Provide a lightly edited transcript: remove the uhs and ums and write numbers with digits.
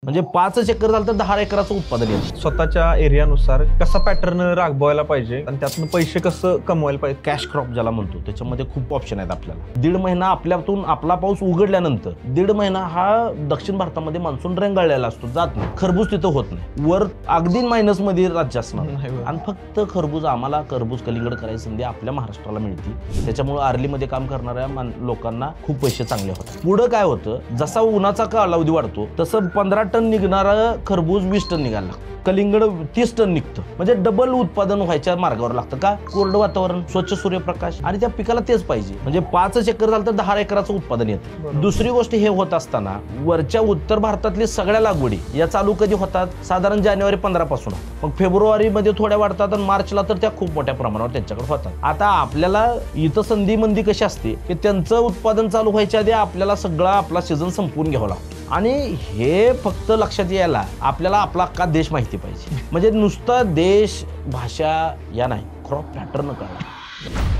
म्हणजे 5 एकर झालं तर 10 एकराचं उत्पादन येतं. स्वतःच्या एरियानुसार कसा पॅटर्न राबवायला पाहिजे आणि त्यातून पैसे कसं कमवायला पाहिजे. कॅश क्रॉप ज्याला म्हणतो त्याच्यामध्ये खूप ऑप्शन आहेत आपल्याला. 1.5 महिना आपल्यातून आपला पाऊस उघडल्यानंतर 1.5 महिना हा दक्षिण भारतामध्ये मान्सून रेंगाळलेला असतो, जात नाही. खरबूज तिथं होत नाही, वर अगदी मायनस मध्ये राज्य असणार आणि फक्त खरबूज आम्हाला खरबूज कलिंगड करायची संधी आपल्या महाराष्ट्राला मिळते. त्याच्यामुळे आर्लीमध्ये काम करणाऱ्या लोकांना खूप पैसे चांगले होतात. पुढं काय होतं, जसा उन्हाचा कालावधी वाढतो तसं 15 टन निघणारं खरबूज 20 टन निघायला लागतं, कलिंगड 30 टन निघतं. म्हणजे डबल उत्पादन व्हायच्या मार्गावर लागतं. का? कोरडं वातावरण, स्वच्छ सूर्यप्रकाश आणि त्या पिकाला तेच पाहिजे. म्हणजे 5 एकर झालं तर 10 एकराचं उत्पादन येतं. दुसरी गोष्ट हे होत असताना वरच्या उत्तर भारतातली सगळ्या लागवडी या चालू कधी होतात? साधारण जानेवारी 15 पासून. मग फेब्रुवारी मध्ये थोड्या वाढतात आणि मार्चला तर त्या खूप मोठ्या प्रमाणावर त्यांच्याकडे होतात. आता आपल्याला इथं संधी मंदी कशी असते की त्यांचं उत्पादन चालू व्हायच्या आधी आपल्याला सगळा आपला सीझन संपवून घ्यावा लागतो. आणि हे फक्त लक्षात यायला आपल्याला आपला अख्खा देश माहिती पाहिजे. म्हणजे नुसतं देश, भाषा या नाही, क्रॉप पॅटर्न कळला.